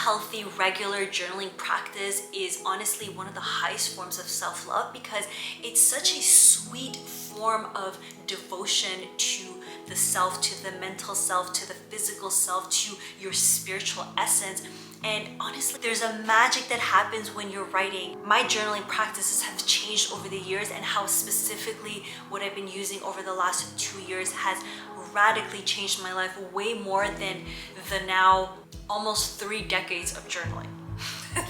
healthy, regular journaling practice is honestly one of the highest forms of self-love, because it's such a sweet form of devotion to the self, to the mental self, to the physical self, to your spiritual essence. And honestly, there's a magic that happens when you're writing. My journaling practices have changed over the years, and how specifically what I've been using over the last 2 years has radically changed my life, way more than the now almost 3 decades of journaling.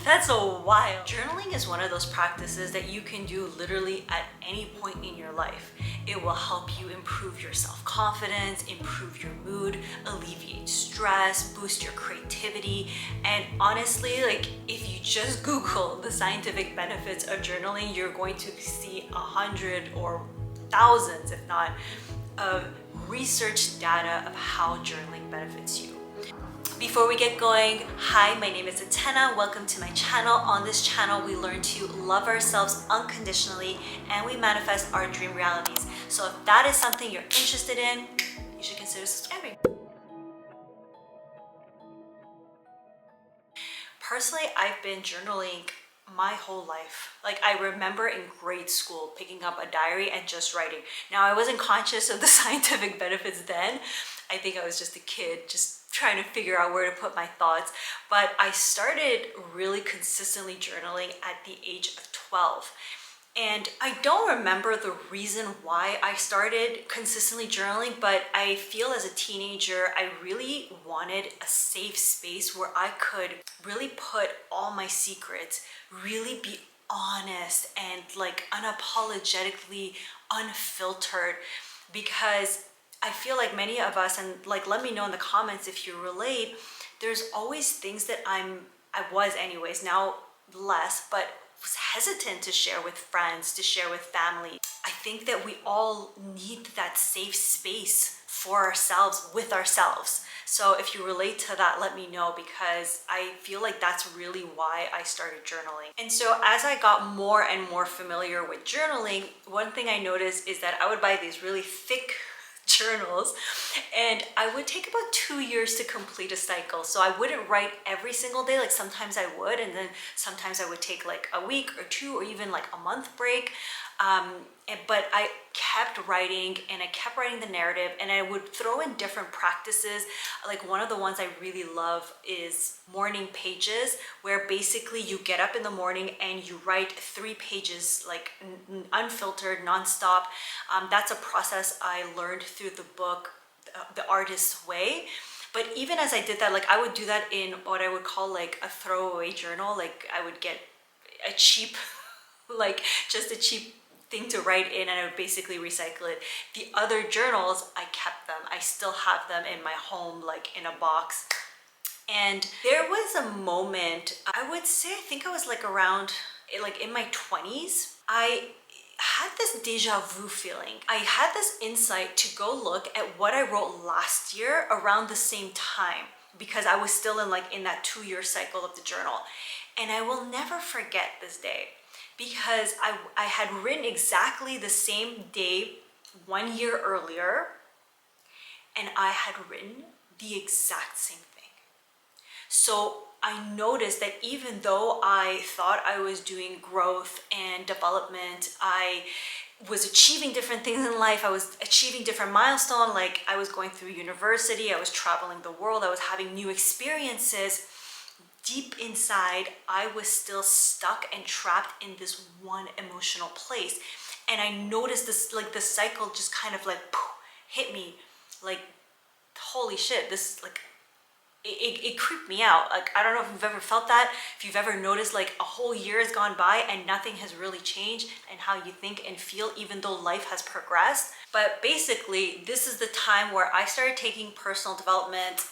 That's a while. Journaling is one of those practices that you can do literally at any point in your life. It will help you improve your self-confidence, improve your mood, alleviate stress, boost your creativity. And honestly, like, if you just Google the scientific benefits of journaling, you're going to see 100 or thousands, if not, of research data of how journaling benefits you. Before we get going, hi, my name is Atena. Welcome to my channel. On this channel, we learn to love ourselves unconditionally and we manifest our dream realities. So if that is something you're interested in, you should consider subscribing. Personally, I've been journaling my whole life. Like, I remember in grade school picking up a diary and just writing. Now, I wasn't conscious of the scientific benefits then. I think I was just a kid, just trying to figure out where to put my thoughts. But I started really consistently journaling at the age of 12. And I don't remember the reason why I started consistently journaling, but I feel as a teenager, I really wanted a safe space where I could really put all my secrets, really be honest and like unapologetically unfiltered, because I feel like many of us, and like, let me know in the comments if you relate, there's always things that I was anyways, now less, but was hesitant to share with friends, to share with family. I think that we all need that safe space for ourselves, with ourselves. So if you relate to that, let me know, because I feel like that's really why I started journaling. And so as I got more and more familiar with journaling, one thing I noticed is that I would buy these really thick journals, and I would take about 2 years to complete a cycle. So I wouldn't write every single day. Like, sometimes I would, and then sometimes I would take like a week or 2 or even like a month break. But I kept writing, and I kept writing the narrative, and I would throw in different practices. Like, one of the ones I really love is morning pages, where basically you get up in the morning and you write 3 pages, like unfiltered, nonstop. That's a process I learned through the book, The Artist's Way. But even as I did that, like, I would do that in what I would call like a throwaway journal. Like, I would get a cheap, like just a cheap thing to write in, and I would basically recycle it. The other journals, I kept them. I still have them in my home, like in a box. And there was a moment, I would say, I think I was like around, like in my 20s, I had this deja vu feeling. I had this insight to go look at what I wrote last year around the same time, because I was still in that 2-year cycle of the journal. And I will never forget this day, because I had written exactly the same day 1 year earlier, and I had written the exact same thing. So I noticed that even though I thought I was doing growth and development, I was achieving different things in life, I was achieving different milestones, like I was going through university, I was traveling the world, I was having new experiences, deep inside, I was still stuck and trapped in this one emotional place. And I noticed this, like, the cycle just kind of like poof, hit me, like, holy shit, this, like, it creeped me out. Like, I don't know if you've ever felt that, if you've ever noticed like a whole year has gone by and nothing has really changed in how you think and feel, even though life has progressed. But basically, this is the time where I started taking personal development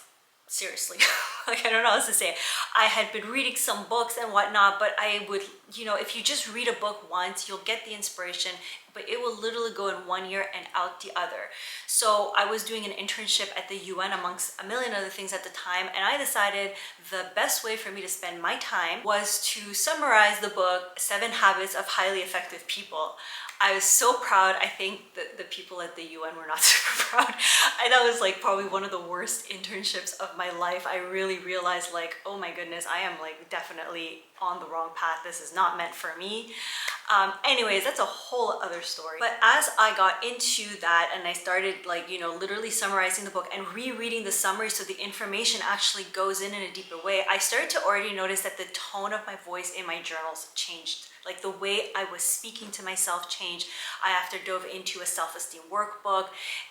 seriously. Like, I don't know how else to say it. I had been reading some books and whatnot, but I would, you know, if you just read a book once, you'll get the inspiration, but it will literally go in 1 year and out the other. So I was doing an internship at the UN amongst a million other things at the time, and I decided the best way for me to spend my time was to summarize the book 7 Habits of Highly Effective People. I was so proud. I think that the people at the UN were not super proud. That was like probably one of the worst internships of my life. I really really realized like, oh my goodness, I am like definitely on the wrong path. This is not meant for me. Anyways, that's a whole other story. But as I got into that and I started like, literally summarizing the book and rereading the summary so the information actually goes in a deeper way, I started to already notice that the tone of my voice in my journals changed. Like the way I was speaking to myself changed. I after dove into a self-esteem workbook,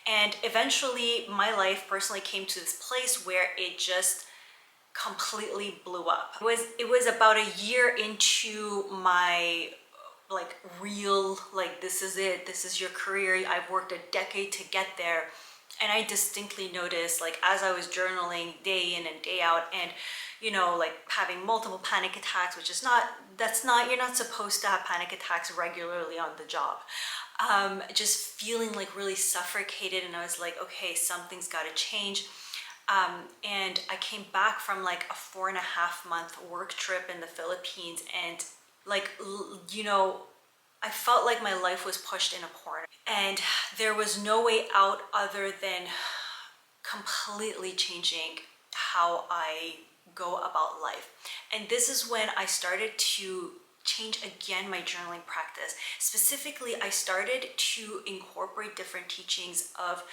and eventually my life personally came to this place where it just completely blew up. It was about a year into my like real, like this is it, this is your career, I've worked a decade to get there. And I distinctly noticed, like as I was journaling day in and day out, and like having multiple panic attacks, which is you're not supposed to have panic attacks regularly on the job. Just feeling like really suffocated, and I was like, okay, something's got to change. And I came back from like a 4.5-month work trip in the Philippines, and like, I felt like my life was pushed in a corner, and there was no way out other than completely changing how I go about life. And this is when I started to change again my journaling practice. Specifically, I started to incorporate different teachings of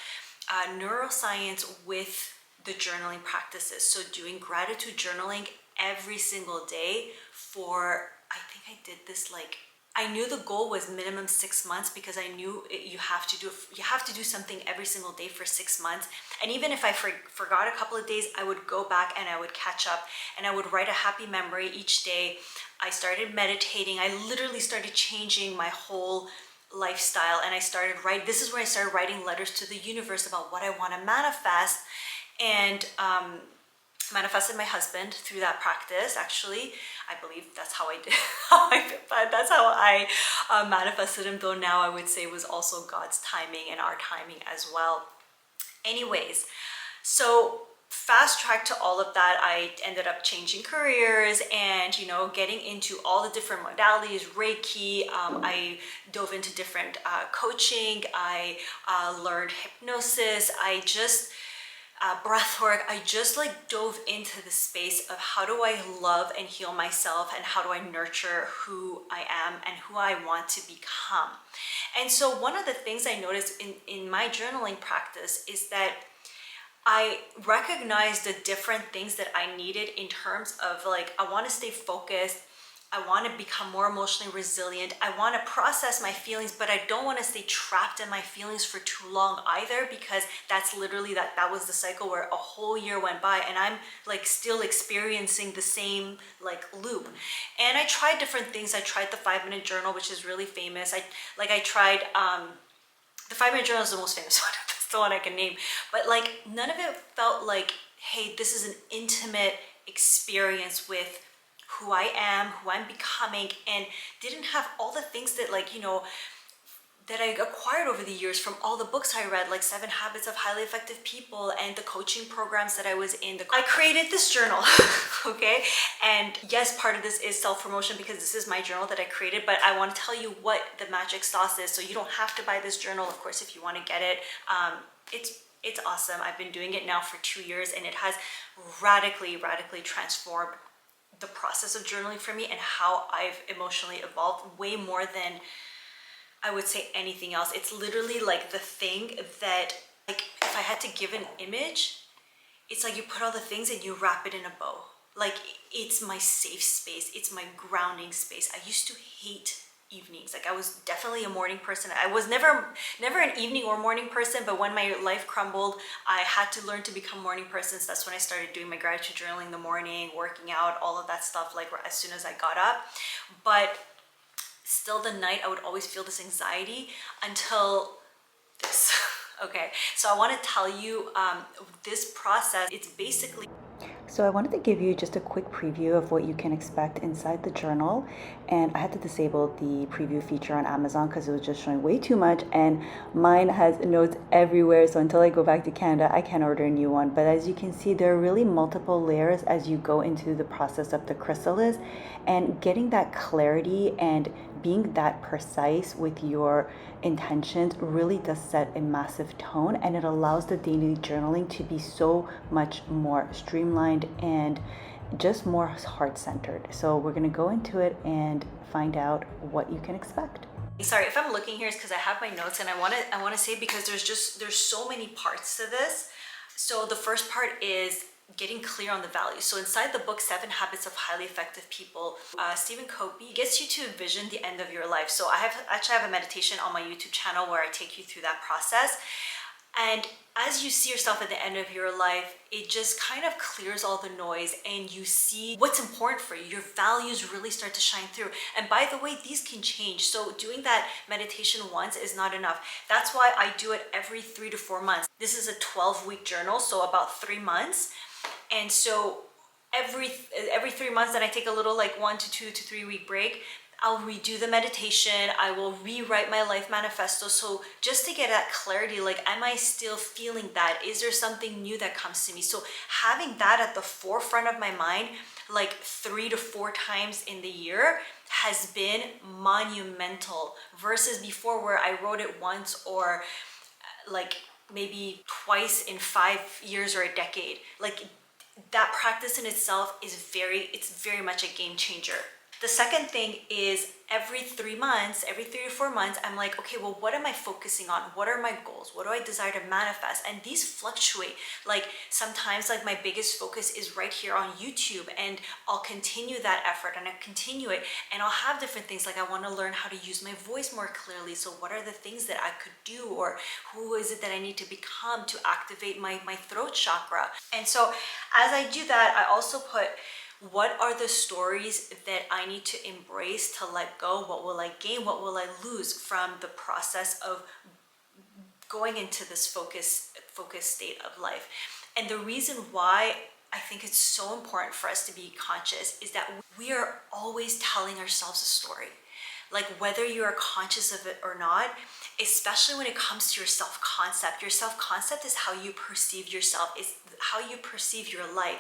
neuroscience with the journaling practices. So doing gratitude journaling every single day for, I think I did this like, I knew the goal was minimum 6 months, because I knew you have to do something every single day for 6 months. And even if I forgot a couple of days, I would go back and I would catch up, and I would write a happy memory each day. I started meditating. I literally started changing my whole lifestyle, and this is where I started writing letters to the universe about what I want to manifest. And manifested my husband through that practice. Actually, I believe that's how I did. That's how I manifested him. Though now I would say it was also God's timing and our timing as well. Anyways, so fast track to all of that, I ended up changing careers and getting into all the different modalities, Reiki. I dove into different coaching. I learned hypnosis. I just breath work. I just like dove into the space of how do I love and heal myself, and how do I nurture who I am and who I want to become. And so one of the things I noticed in my journaling practice is that I recognized the different things that I needed in terms of like, I want to stay focused. I want to become more emotionally resilient. I want to process my feelings, but I don't want to stay trapped in my feelings for too long either, because that's literally that was the cycle where a whole year went by and I'm like still experiencing the same like loop. And I tried different things. I tried the 5-minute journal, which is really famous. I tried the 5-minute journal is the most famous one. That's the one I can name. But like none of it felt like, hey, this is an intimate experience with who I am, who I'm becoming, and didn't have all the things that that I acquired over the years from all the books I read, like 7 Habits of Highly Effective People and the coaching programs that I was in. I created this journal, okay? And yes, part of this is self-promotion because this is my journal that I created, but I want to tell you what the magic sauce is. So you don't have to buy this journal, of course, if you want to get it. It's awesome. I've been doing it now for 2 years, and it has radically transformed the process of journaling for me and how I've emotionally evolved way more than I would say anything else. It's literally like the thing that, like, if I had to give an image, it's like you put all the things and you wrap it in a bow. Like, it's my safe space. It's my grounding space. I used to hate evenings. Like, I was definitely a morning person. I was never an evening or morning person, but when my life crumbled, I had to learn to become morning persons. That's when I started doing my gratitude journaling in the morning, working out, all of that stuff, like as soon as I got up. But still the night, I would always feel this anxiety until this. Okay, so I want to tell you this process, it's basically... So I wanted to give you just a quick preview of what you can expect inside the journal, and I had to disable the preview feature on Amazon because it was just showing way too much, and mine has notes everywhere, so until I go back to Canada I can't order a new one. But as you can see, there are really multiple layers as you go into the process of the Chrysalis, and getting that clarity and being that precise with your intentions really does set a massive tone, and it allows the daily journaling to be so much more streamlined and just more heart-centered. So we're going to go into it and find out what you can expect. Sorry if I'm looking here, it's because I have my notes, and I want to say, because there's so many parts to this. So the first part is getting clear on the values. So inside the book, 7 Habits of Highly Effective People, Stephen Covey gets you to envision the end of your life. So I have a meditation on my YouTube channel where I take you through that process. And as you see yourself at the end of your life, it just kind of clears all the noise and you see what's important for you. Your values really start to shine through. And by the way, these can change. So doing that meditation once is not enough. That's why I do it every 3 to 4 months. This is a 12-week journal, so about 3 months. And so every 3 months, then I take a little like 1 to 2 to 3 week break. I'll redo the meditation. I will rewrite my life manifesto. So just to get that clarity, like, am I still feeling that? Is there something new that comes to me? So having that at the forefront of my mind, like 3 to 4 times in the year, has been monumental, versus before where I wrote it once or like maybe twice in 5 years or a decade. Like, that practice in itself is it's very much a game changer. The second thing is every 3 months, every 3 to 4 months, I'm like, okay, well, what am I focusing on? What are my goals? What do I desire to manifest? And these fluctuate. Like, sometimes, like, my biggest focus is right here on YouTube, and I'll continue that effort and I continue it, and I'll have different things. Like, I want to learn how to use my voice more clearly. So what are the things that I could do, or who is it that I need to become to activate my throat chakra? And so as I do that, I also put, what are the stories that I need to embrace, to let go? What will I gain? What will I lose from the process of going into this focus state of life? And the reason why I think it's so important for us to be conscious is that we are always telling ourselves a story. Like, whether you are conscious of it or not, especially when it comes to your self-concept. Your self-concept is how you perceive yourself, is how you perceive your life.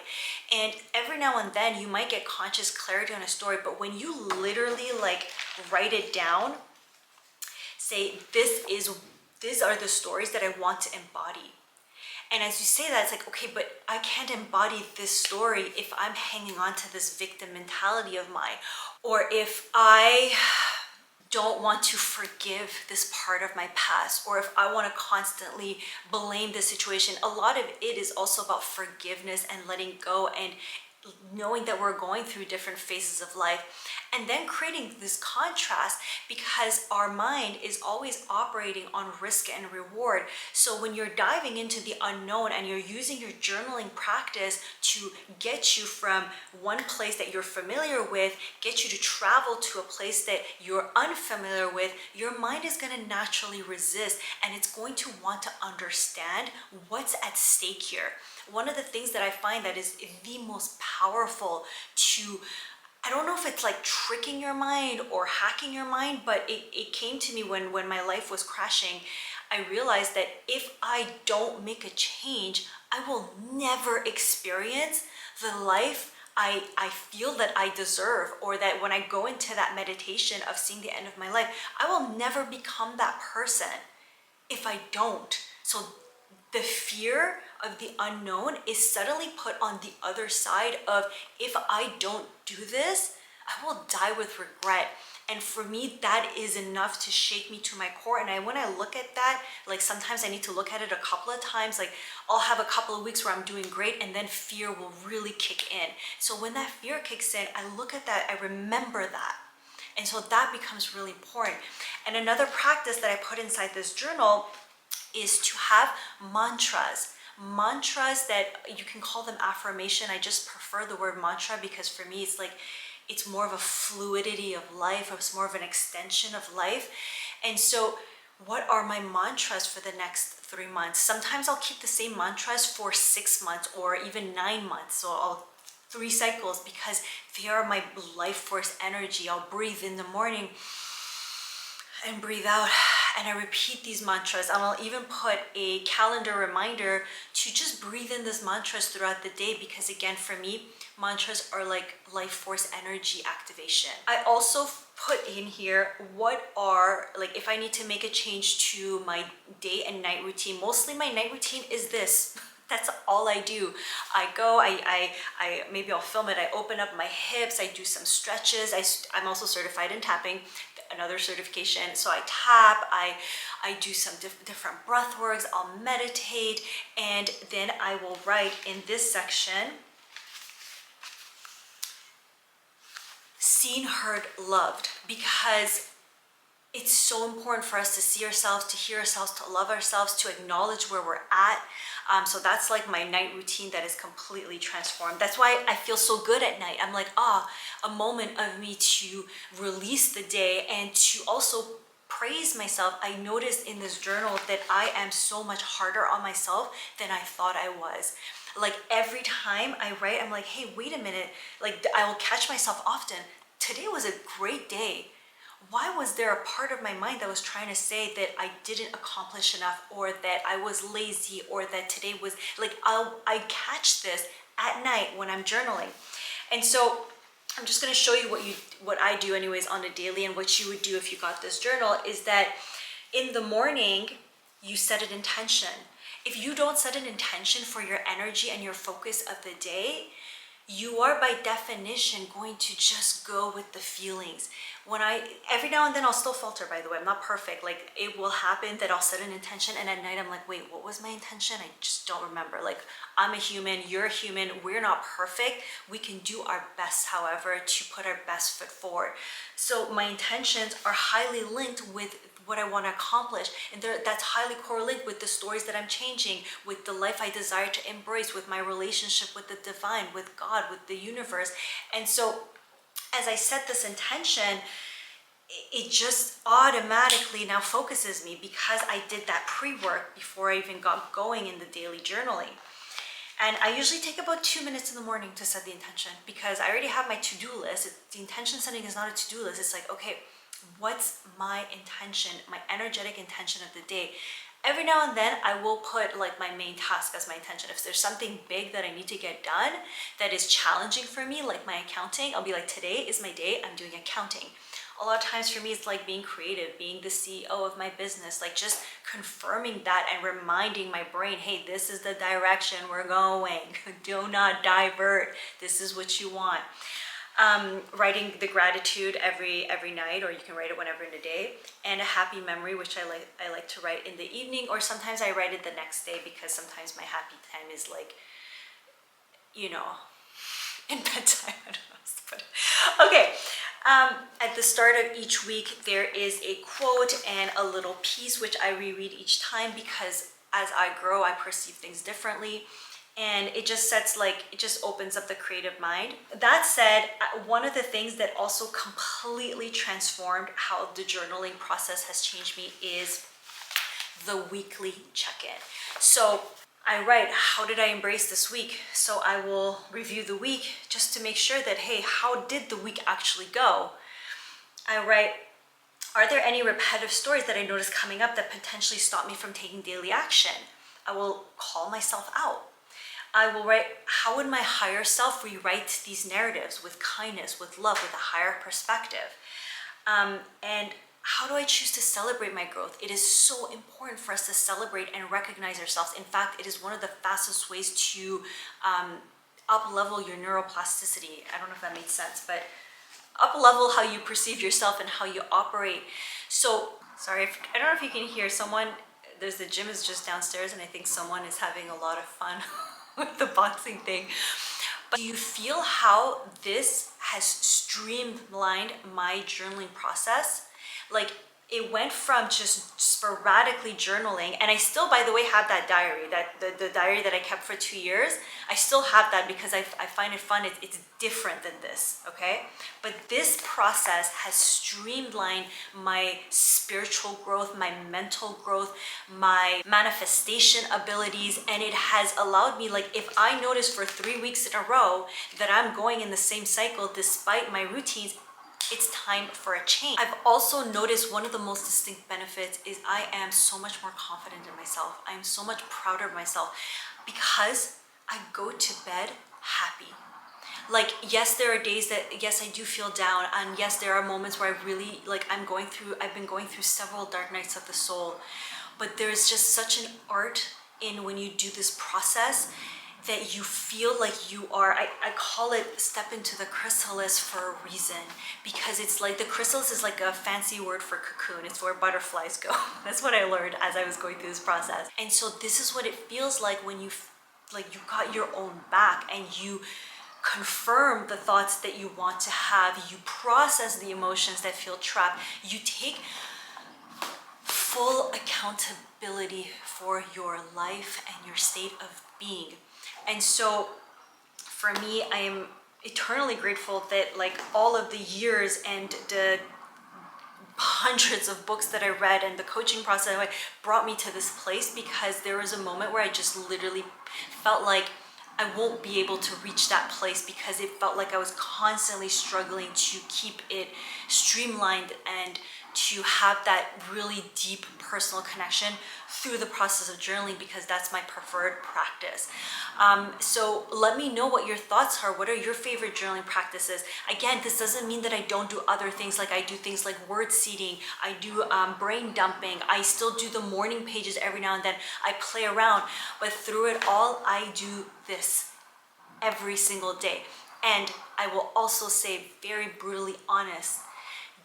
And every now and then you might get conscious clarity on a story, but when you literally like write it down, say, these are the stories that I want to embody. And as you say that, it's like, okay, but I can't embody this story if I'm hanging on to this victim mentality of mine, or if I don't want to forgive this part of my past, or if I want to constantly blame the situation. A lot of it is also about forgiveness and letting go, and knowing that we're going through different phases of life, and then creating this contrast, because our mind is always operating on risk and reward. So when you're diving into the unknown and you're using your journaling practice to get you from one place that you're familiar with, get you to travel to a place that you're unfamiliar with, your mind is going to naturally resist, and it's going to want to understand what's at stake here. One of the things that I find that is the most powerful to, I don't know if it's like tricking your mind or hacking your mind, but it came to me when my life was crashing. I realized that if I don't make a change, I will never experience the life I feel that I deserve, or that when I go into that meditation of seeing the end of my life, I will never become that person if I don't. So the fear of the unknown is suddenly put on the other side of, if I don't do this, I will die with regret. And for me, that is enough to shake me to my core. And when I look at that, like, sometimes I need to look at it a couple of times. Like, I'll have a couple of weeks where I'm doing great, and then fear will really kick in. So when that fear kicks in, I look at that, I remember that. And so that becomes really important. And another practice that I put inside this journal is to have mantras. Mantras that you can call them affirmation. I just prefer the word mantra because for me it's like, it's more of a fluidity of life. It's more of an extension of life. And so what are my mantras for the next 3 months? Sometimes I'll keep the same mantras for 6 months or even 9 months. So I'll 3 cycles, because they are my life force energy. I'll breathe in the morning and breathe out and I repeat these mantras, and I'll even put a calendar reminder to just breathe in these mantras throughout the day, because again, for me, mantras are like life force energy activation. I also put in here what are, like, if I need to make a change to my day and night routine. Mostly my night routine is this. That's all I do. I go, I maybe I'll film it. I open up my hips. I do some stretches. I'm also certified in tapping, another certification. So I tap. I do some different breath works. I'll meditate, and then I will write in this section: seen, heard, loved, because it's so important for us to see ourselves, to hear ourselves, to love ourselves, to acknowledge where we're at. So that's like my night routine that is completely transformed. That's why I feel so good at night. I'm like, a moment of me to release the day and to also praise myself. I noticed in this journal that I am so much harder on myself than I thought I was. Like every time I write, I'm like, hey, wait a minute. Like I will catch myself often. Today was a great day. Why was there a part of my mind that was trying to say that I didn't accomplish enough, or that I was lazy, or that today was like, I catch this at night when I'm journaling. And so I'm just going to show you what I do anyways on a daily, and what you would do if you got this journal, is that in the morning you set an intention. If you don't set an intention for your energy and your focus of the day, you are by definition going to just go with the feelings. Every now and then I'll still falter, by the way, I'm not perfect. Like it will happen that I'll set an intention and at night I'm like, wait, what was my intention? I just don't remember. Like I'm a human, you're a human, we're not perfect. We can do our best, however, to put our best foot forward. So my intentions are highly linked with what I want to accomplish, and that's highly correlated with the stories that I'm changing, with the life I desire to embrace, with my relationship with the divine, with God, with the universe. And so as I set this intention, it just automatically now focuses me, because I did that pre-work before I even got going in the daily journaling. And I usually take about 2 minutes in the morning to set the intention, because I already have my to-do list. The intention setting is not a to-do list. It's like, okay, what's my intention, my energetic intention of the day? Every now and then I will put like my main task as my intention. If there's something big that I need to get done that is challenging for me, like my accounting, I'll be like, today is my day, I'm doing accounting. A lot of times for me, it's like being creative, being the CEO of my business, like just confirming that and reminding my brain, hey, this is the direction we're going. Do not divert. This is what you want. Writing the gratitude every night, or you can write it whenever in the day, and a happy memory, which I like to write in the evening, or sometimes I write it the next day, because sometimes my happy time is like, in bedtime. I don't know how to put it. Okay. At the start of each week, there is a quote and a little piece which I reread each time, because as I grow, I perceive things differently. And it just opens up the creative mind. That said, one of the things that also completely transformed how the journaling process has changed me is the weekly check-in. So I write, how did I embrace this week? So I will review the week just to make sure that, hey, how did the week actually go? I write, are there any repetitive stories that I noticed coming up that potentially stop me from taking daily action? I will call myself out. I will write, how would my higher self rewrite these narratives with kindness, with love, with a higher perspective? And how do I choose to celebrate my growth? It is so important for us to celebrate and recognize ourselves. In fact, it is one of the fastest ways to up-level your neuroplasticity. I don't know if that makes sense, but up-level how you perceive yourself and how you operate. So, sorry, I don't know if you can hear someone. The gym is just downstairs, and I think someone is having a lot of fun with the boxing thing. But do you feel how this has streamlined my journaling process? Like, it went from just sporadically journaling, and I still, by the way, have that diary, that the diary that I kept for 2 years. I still have that because I find it fun. It's different than this, okay? But this process has streamlined my spiritual growth, my mental growth, my manifestation abilities, and it has allowed me, like, if I notice for 3 weeks in a row that I'm going in the same cycle despite my routines, it's time for a change. I've also noticed one of the most distinct benefits is I am so much more confident in myself. I am so much prouder of myself because I go to bed happy. Like, yes, there are days that, yes, I do feel down, and yes, there are moments where I really, like, I've been going through several dark nights of the soul, but there's just such an art in when you do this process that you feel like you are, I call it step into the chrysalis for a reason, because it's like the chrysalis is like a fancy word for cocoon. It's where butterflies go. That's what I learned as I was going through this process. And so this is what it feels like when you got your own back, and you confirm the thoughts that you want to have, you process the emotions that feel trapped, you take full accountability for your life and your state of being. And so for me, I am eternally grateful that, like, all of the years and the hundreds of books that I read and the coaching process brought me to this place, because there was a moment where I just literally felt like I won't be able to reach that place, because it felt like I was constantly struggling to keep it streamlined and to have that really deep personal connection through the process of journaling, because that's my preferred practice. So let me know what your thoughts are. What are your favorite journaling practices? Again, this doesn't mean that I don't do other things. Like, I do things like word seeding, I do brain dumping, I still do the morning pages every now and then, I play around, but through it all, I do this every single day. And I will also say, very brutally honest,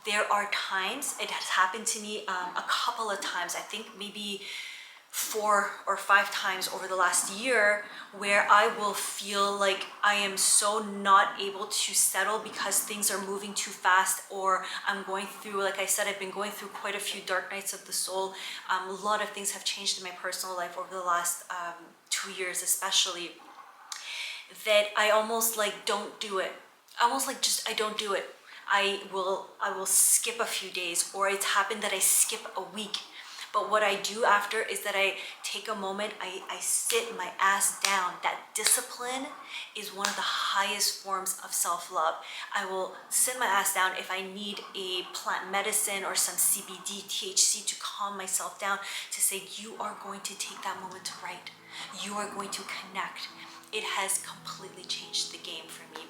there are times, it has happened to me a couple of times, I think maybe 4 or 5 times over the last year, where I will feel like I am so not able to settle because things are moving too fast, or I'm going through, like I said, I've been going through quite a few dark nights of the soul. A lot of things have changed in my personal life over the last 2 years especially, that I almost like don't do it. Almost like just I don't do it. I will skip a few days, or it's happened that I skip a week. But what I do after is that I take a moment, I sit my ass down. That discipline is one of the highest forms of self-love. I will sit my ass down if I need a plant medicine or some CBD, THC to calm myself down, to say, you are going to take that moment to write. You are going to connect. It has completely changed the game for me.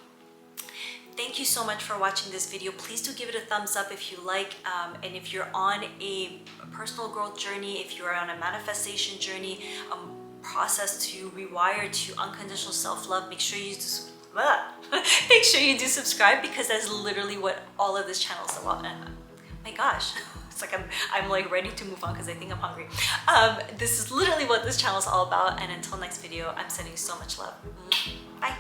Thank you so much for watching this video. Please do give it a thumbs up if you like, and if you're on a personal growth journey, if you're on a manifestation journey, process to rewire to unconditional self-love, make sure you just make sure you do subscribe, because that's literally what all of this channel is about. And my gosh, it's like I'm like ready to move on because I think I'm hungry. This is literally what this channel is all about, and until next video, I'm sending you so much love. Bye.